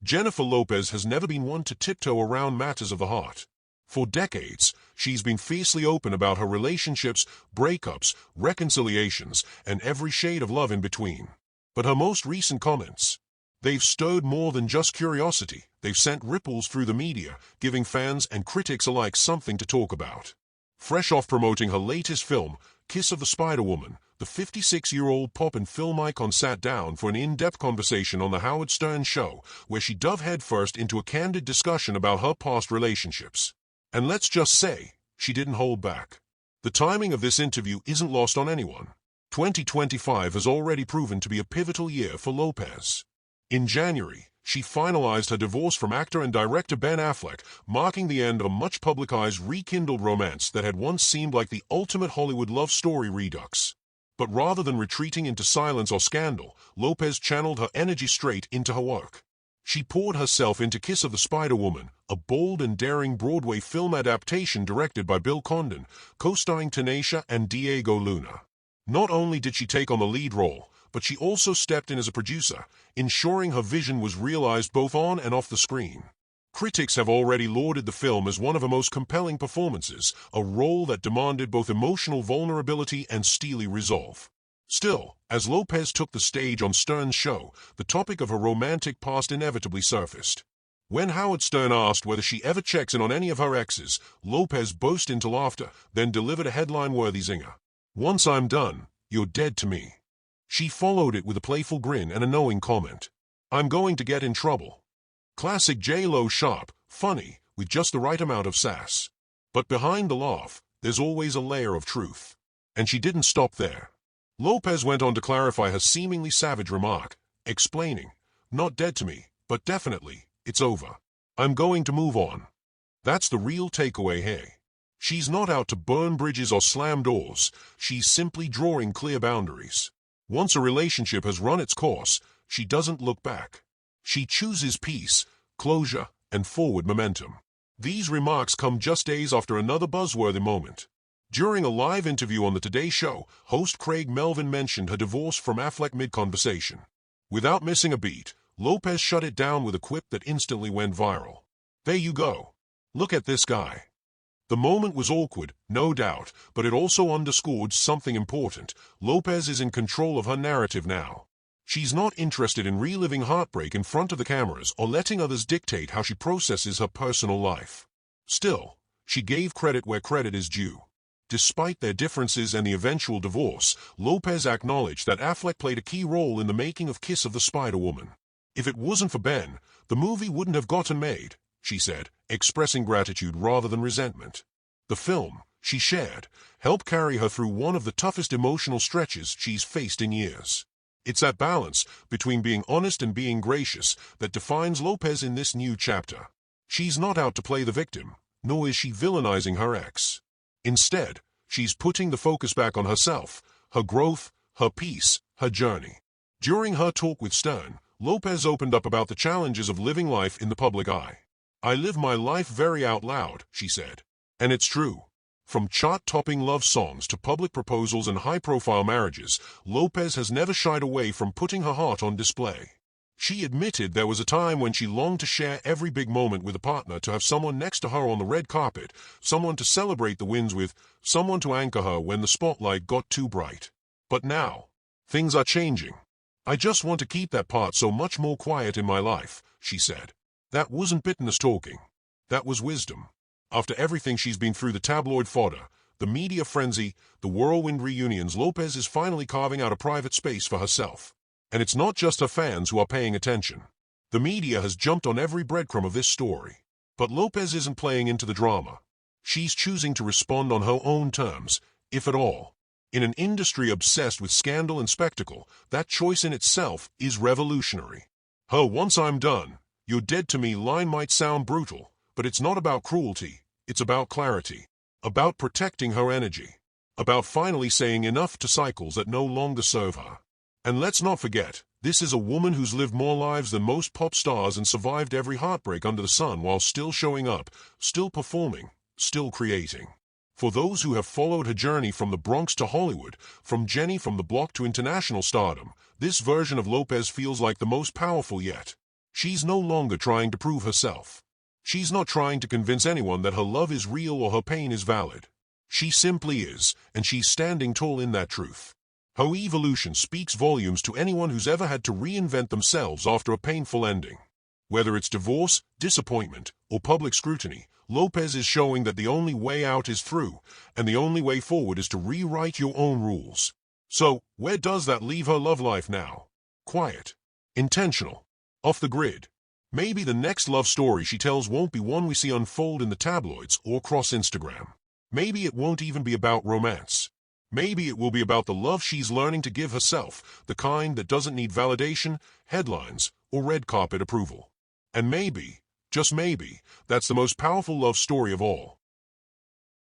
Jennifer Lopez has never been one to tiptoe around matters of the heart. For decades, she's been fiercely open about her relationships, breakups, reconciliations, and every shade of love in between. But her most recent comments, they've stirred more than just curiosity. They've sent ripples through the media, giving fans and critics alike something to talk about. Fresh off promoting her latest film, Kiss of the Spider-Woman, the 56-year-old pop and film icon sat down for an in-depth conversation on The Howard Stern Show, where she dove headfirst into a candid discussion about her past relationships. And let's just say, she didn't hold back. The timing of this interview isn't lost on anyone. 2025 has already proven to be a pivotal year for Lopez. In January, she finalized her divorce from actor and director Ben Affleck, marking the end of a much-publicized rekindled romance that had once seemed like the ultimate Hollywood love story redux. But rather than retreating into silence or scandal, Lopez channeled her energy straight into her work. She poured herself into Kiss of the Spider-Woman, a bold and daring Broadway film adaptation directed by Bill Condon, co-starring Tanisha and Diego Luna. Not only did she take on the lead role, but she also stepped in as a producer, ensuring her vision was realized both on and off the screen. Critics have already lauded the film as one of her most compelling performances, a role that demanded both emotional vulnerability and steely resolve. Still, as Lopez took the stage on Stern's show, the topic of her romantic past inevitably surfaced. When Howard Stern asked whether she ever checks in on any of her exes, Lopez burst into laughter, then delivered a headline-worthy zinger. "Once I'm done, you're dead to me." She followed it with a playful grin and a knowing comment. "I'm going to get in trouble." Classic J-Lo sharp, funny, with just the right amount of sass. But behind the laugh, there's always a layer of truth. And she didn't stop there. Lopez went on to clarify her seemingly savage remark, explaining, "Not dead to me, but definitely, it's over. I'm going to move on." That's the real takeaway here. She's not out to burn bridges or slam doors, she's simply drawing clear boundaries. Once a relationship has run its course, she doesn't look back. She chooses peace, closure, and forward momentum. These remarks come just days after another buzzworthy moment. During a live interview on The Today Show, host Craig Melvin mentioned her divorce from Affleck mid-conversation. Without missing a beat, Lopez shut it down with a quip that instantly went viral. "There you go. Look at this guy." The moment was awkward, no doubt, but it also underscored something important. Lopez is in control of her narrative now. She's not interested in reliving heartbreak in front of the cameras or letting others dictate how she processes her personal life. Still, she gave credit where credit is due. Despite their differences and the eventual divorce, Lopez acknowledged that Affleck played a key role in the making of Kiss of the Spider-Woman. "If it wasn't for Ben, the movie wouldn't have gotten made," she said, expressing gratitude rather than resentment. The film, she shared, helped carry her through one of the toughest emotional stretches she's faced in years. It's that balance between being honest and being gracious that defines Lopez in this new chapter. She's not out to play the victim, nor is she villainizing her ex. Instead, she's putting the focus back on herself, her growth, her peace, her journey. During her talk with Stern, Lopez opened up about the challenges of living life in the public eye. "I live my life very out loud," she said. And it's true. From chart-topping love songs to public proposals and high-profile marriages, Lopez has never shied away from putting her heart on display. She admitted there was a time when she longed to share every big moment with a partner, to have someone next to her on the red carpet, someone to celebrate the wins with, someone to anchor her when the spotlight got too bright. But now, things are changing. "I just want to keep that part so much more quiet in my life," she said. That wasn't bitterness talking. That was wisdom. After everything she's been through, the tabloid fodder, the media frenzy, the whirlwind reunions, Lopez is finally carving out a private space for herself. And it's not just her fans who are paying attention. The media has jumped on every breadcrumb of this story. But Lopez isn't playing into the drama. She's choosing to respond on her own terms, if at all. In an industry obsessed with scandal and spectacle, that choice in itself is revolutionary. Her "once I'm done, you're dead to me" line might sound brutal, but it's not about cruelty, it's about clarity, about protecting her energy, about finally saying enough to cycles that no longer serve her. And let's not forget, this is a woman who's lived more lives than most pop stars and survived every heartbreak under the sun while still showing up, still performing, still creating. For those who have followed her journey from the Bronx to Hollywood, from Jenny from the Block to international stardom, this version of Lopez feels like the most powerful yet. She's no longer trying to prove herself. She's not trying to convince anyone that her love is real or her pain is valid. She simply is, and she's standing tall in that truth. Her evolution speaks volumes to anyone who's ever had to reinvent themselves after a painful ending. Whether it's divorce, disappointment, or public scrutiny, Lopez is showing that the only way out is through, and the only way forward is to rewrite your own rules. So, where does that leave her love life now? Quiet. Intentional. Off the grid. Maybe the next love story she tells won't be one we see unfold in the tabloids or across Instagram. Maybe it won't even be about romance. Maybe it will be about the love she's learning to give herself, the kind that doesn't need validation, headlines, or red carpet approval. And maybe, just maybe, that's the most powerful love story of all.